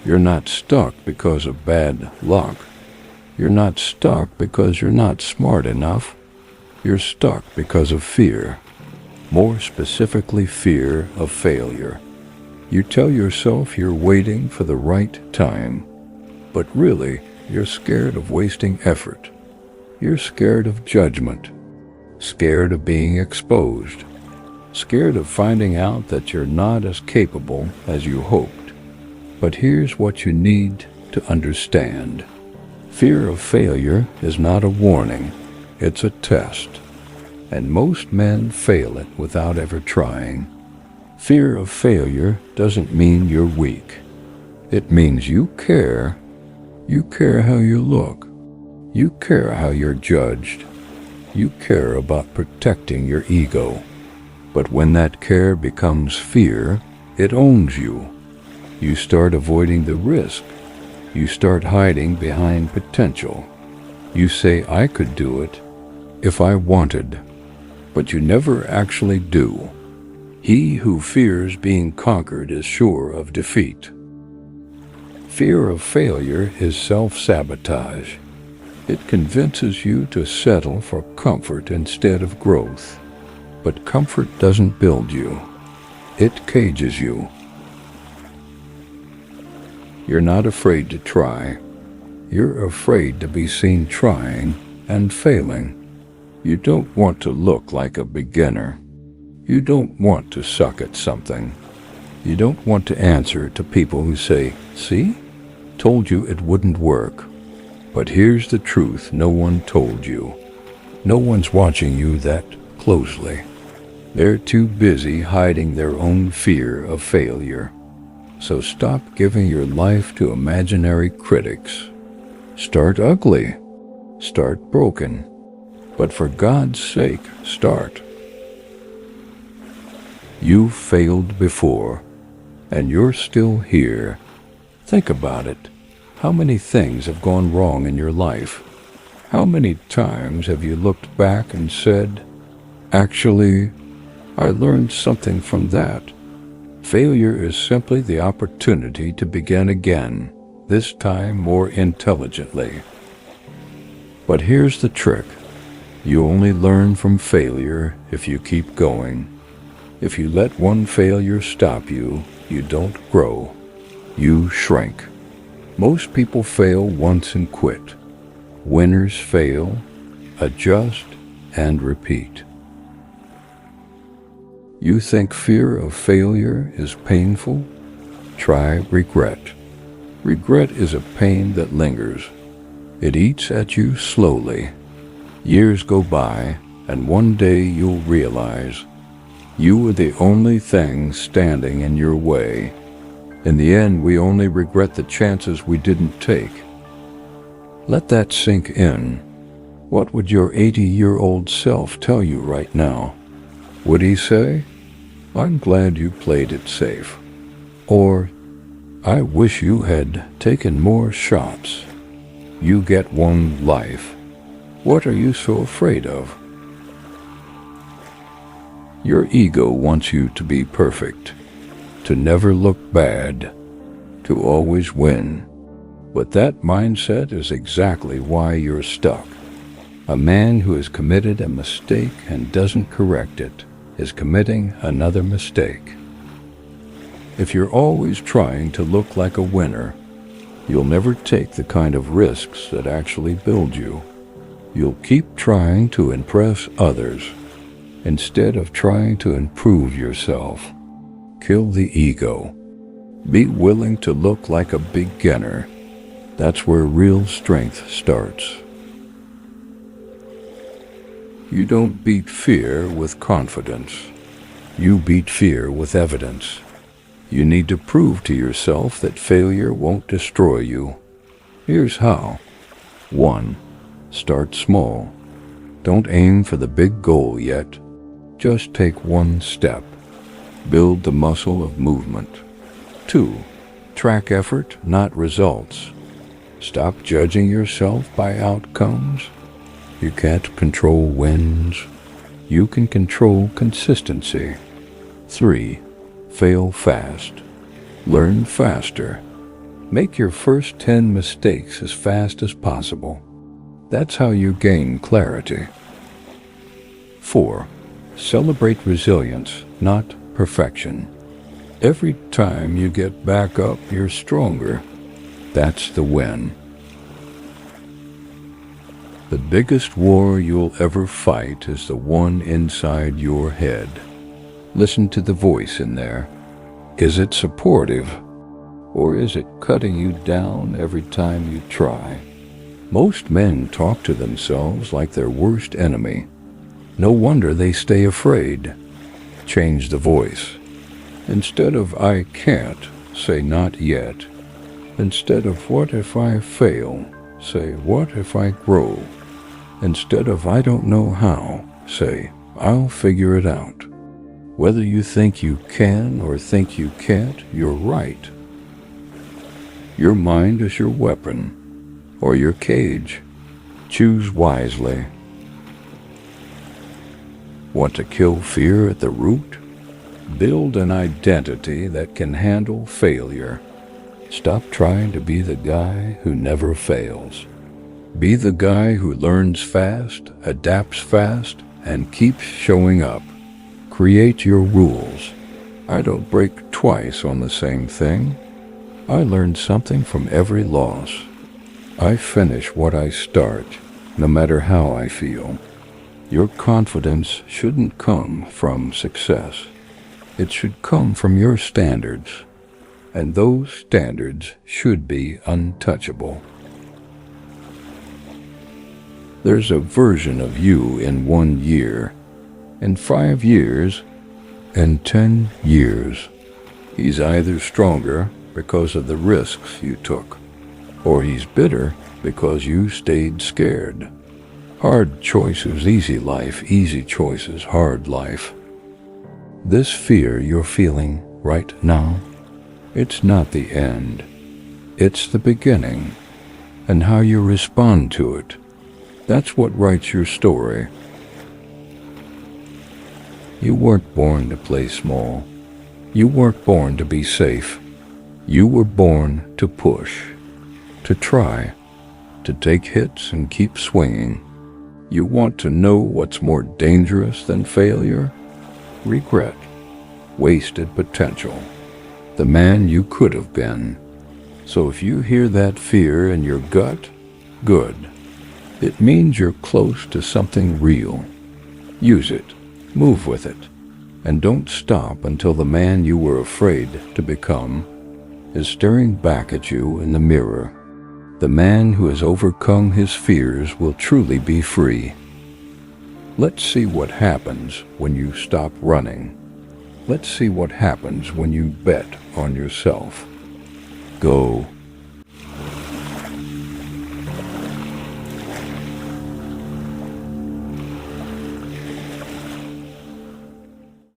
You're not stuck because of bad luck. You're not stuck because you're not smart enough. You're stuck because of fear. More specifically, fear of failure. You tell yourself you're waiting for the right time, but really, you're scared of wasting effort. You're scared of judgment, scared of being exposed, scared of finding out that you're not as capable as you hoped. But here's what you need to understand. Fear of failure is not a warning, it's a test. And most men fail it without ever trying. Fear of failure doesn't mean you're weak. It means you care. You care how you look. You care how you're judged. You care about protecting your ego. But when that care becomes fear, it owns you. You start avoiding the risk. You start hiding behind potential. You say, I could do it if I wanted, but you never actually do. He who fears being conquered is sure of defeat. Fear of failure is self-sabotage. It convinces you to settle for comfort instead of growth. But comfort doesn't build you. It cages you. You're not afraid to try. You're afraid to be seen trying and failing. You don't want to look like a beginner. You don't want to suck at something. You don't want to answer to people who say, see? Told you it wouldn't work. But here's the truth no one told you. No one's watching you that closely. They're too busy hiding their own fear of failure. So stop giving your life to imaginary critics. Start ugly. Start broken. But for God's sake, start. You've failed before, and you're still here. Think about it. How many things have gone wrong in your life? How many times have you looked back and said, actually, I learned something from that? Failure is simply the opportunity to begin again, this time more intelligently. But here's the trick. You only learn from failure if you keep going. If you let one failure stop you, you don't grow. You shrink. Most people fail once and quit. Winners fail, adjust, and repeat. You think fear of failure is painful? Try regret. Regret is a pain that lingers. It eats at you slowly. Years go by, and one day you'll realize you were the only thing standing in your way. In the end, we only regret the chances we didn't take. Let that sink in. What would your 80-year-old self tell you right now? Would he say, I'm glad you played it safe? Or, I wish you had taken more shots. You get one life. What are you so afraid of? Your ego wants you to be perfect, to never look bad, to always win. But that mindset is exactly why you're stuck. A man who has committed a mistake and doesn't correct it is committing another mistake. If you're always trying to look like a winner, you'll never take the kind of risks that actually build you. You'll keep trying to impress others instead of trying to improve yourself. Kill the ego. Be willing to look like a beginner. That's where real strength starts. You don't beat fear with confidence. You beat fear with evidence. You need to prove to yourself that failure won't destroy you. Here's how. 1. Start small. Don't aim for the big goal yet. Just take one step. Build the muscle of movement. 2. Track effort, not results. Stop judging yourself by outcomes. You can't control wins. You can control consistency. 3. Fail fast. Learn faster. Make your first 10 mistakes as fast as possible. That's how you gain clarity. 4. Celebrate resilience, not perfection. Every time you get back up, you're stronger. That's the win. The biggest war you'll ever fight is the one inside your head. Listen to the voice in there. Is it supportive? Or is it cutting you down every time you try? Most men talk to themselves like their worst enemy. No wonder they stay afraid. Change the voice. Instead of "I can't," say "not yet." Instead of "what if I fail," say "what if I grow." Instead of "I don't know how," say "I'll figure it out." Whether you think you can or think you can't, you're right. Your mind is your weapon, or your cage. Choose wisely. Want to kill fear at the root? Build an identity that can handle failure. Stop trying to be the guy who never fails. Be the guy who learns fast, adapts fast, and keeps showing up. Create your rules. I don't break twice on the same thing. I learn something from every loss. I finish what I start, no matter how I feel. Your confidence shouldn't come from success. It should come from your standards, and those standards should be untouchable. There's a version of you in 1 year, in 5 years, in 10 years. He's either stronger because of the risks you took, or he's bitter because you stayed scared. Hard choices, easy life. Easy choices, hard life. This fear you're feeling right now, it's not the end. It's the beginning, and how you respond to it. That's what writes your story. You weren't born to play small. You weren't born to be safe. You were born to push, to try, to take hits and keep swinging. You want to know what's more dangerous than failure? Regret, wasted potential, the man you could have been. So if you hear that fear in your gut, good. It means you're close to something real. Use it, move with it, and don't stop until the man you were afraid to become is staring back at you in the mirror. The man who has overcome his fears will truly be free. Let's see what happens when you stop running. Let's see what happens when you bet on yourself. Go.